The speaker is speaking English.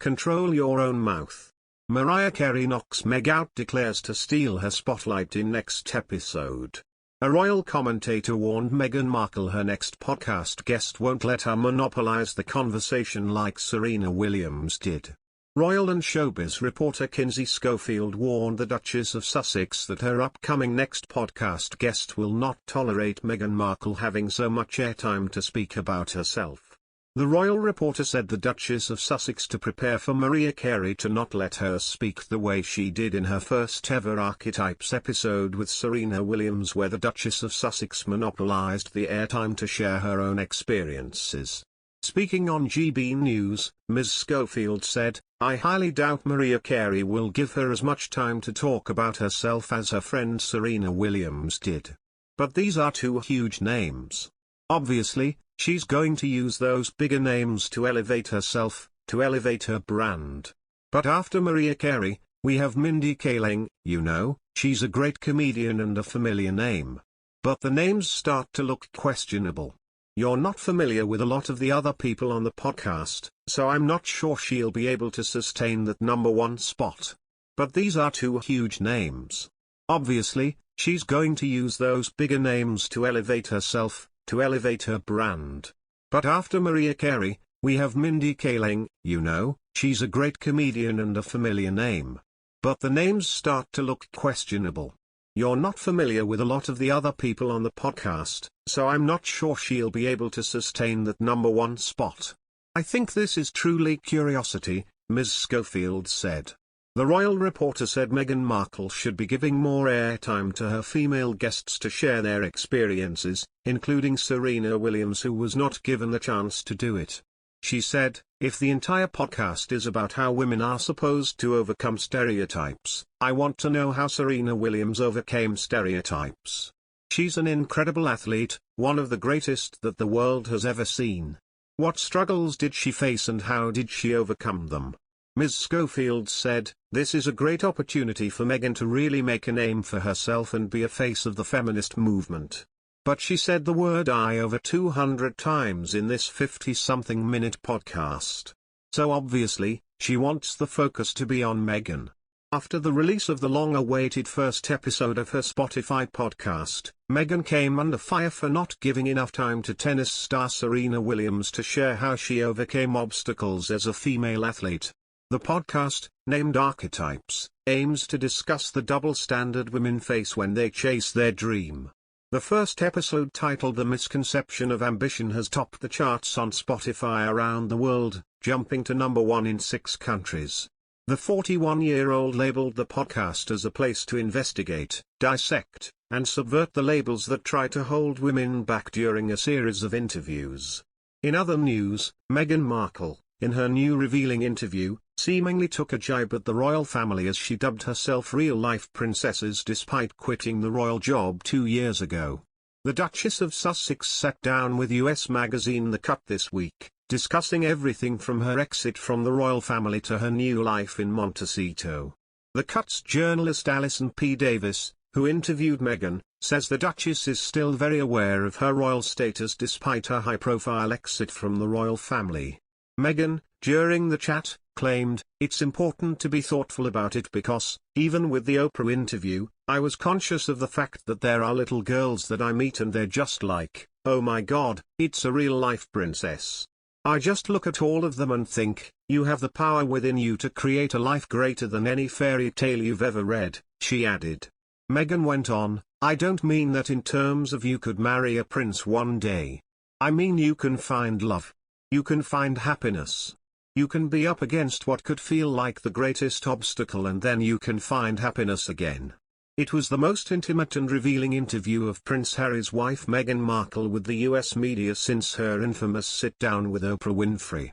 Control your own mouth. Mariah Carey knocks Meg out, declares to steal her spotlight in next episode. A royal commentator warned Meghan Markle her next podcast guest won't let her monopolize the conversation like Serena Williams did. Royal and showbiz reporter Kinsey Schofield warned the Duchess of Sussex that her upcoming next podcast guest will not tolerate Meghan Markle having so much airtime to speak about herself. The royal reporter said the Duchess of Sussex to prepare for Mariah Carey to not let her speak the way she did in her first ever Archetypes episode with Serena Williams, where the Duchess of Sussex monopolized the airtime to share her own experiences. Speaking on GB News, Ms. Schofield said, "I highly doubt Mariah Carey will give her as much time to talk about herself as her friend Serena Williams did. But these are two huge names. Obviously, she's going to use those bigger names to elevate herself, to elevate her brand. But after Mariah Carey, we have Mindy Kaling, she's a great comedian and a familiar name. But the names start to look questionable. You're not familiar with a lot of the other people on the podcast, so I'm not sure she'll be able to sustain that number one spot. But these are two huge names. Obviously, she's going to use those bigger names to elevate herself, to elevate her brand. But after Mariah Carey, we have Mindy Kaling, she's a great comedian and a familiar name. But the names start to look questionable. You're not familiar with a lot of the other people on the podcast, so I'm not sure she'll be able to sustain that number one spot. I think this is truly curiosity," Ms. Schofield said. The royal reporter said Meghan Markle should be giving more airtime to her female guests to share their experiences, including Serena Williams, who was not given the chance to do it. She said, "If the entire podcast is about how women are supposed to overcome stereotypes, I want to know how Serena Williams overcame stereotypes. She's an incredible athlete, one of the greatest that the world has ever seen. What struggles did she face and how did she overcome them?" Ms. Schofield said, "This is a great opportunity for Meghan to really make a name for herself and be a face of the feminist movement." But she said the word "I" over 200 times in this 50-something minute podcast. So obviously, she wants the focus to be on Meghan. After the release of the long-awaited first episode of her Spotify podcast, Meghan came under fire for not giving enough time to tennis star Serena Williams to share how she overcame obstacles as a female athlete. The podcast, named Archetypes, aims to discuss the double standard women face when they chase their dream. The first episode, titled "The Misconception of Ambition," has topped the charts on Spotify around the world, jumping to number one in 6 countries. The 41-year-old labeled the podcast as a place to investigate, dissect, and subvert the labels that try to hold women back during a series of interviews. In other news, Meghan Markle, in her new revealing interview, seemingly took a jibe at the royal family as she dubbed herself real-life princesses despite quitting the royal job 2 years ago. The Duchess of Sussex sat down with US magazine The Cut this week, discussing everything from her exit from the royal family to her new life in Montecito. The Cut's journalist Alison P. Davis, who interviewed Meghan, says the Duchess is still very aware of her royal status despite her high-profile exit from the royal family. Meghan, during the chat, claimed, "It's important to be thoughtful about it because, even with the Oprah interview, I was conscious of the fact that there are little girls that I meet and they're just like, oh my god, it's a real-life princess. I just look at all of them and think, you have the power within you to create a life greater than any fairy tale you've ever read," she added. Meghan went on, "I don't mean that in terms of you could marry a prince one day. I mean you can find love. You can find happiness. You can be up against what could feel like the greatest obstacle and then you can find happiness again." It was the most intimate and revealing interview of Prince Harry's wife Meghan Markle with the US media since her infamous sit-down with Oprah Winfrey.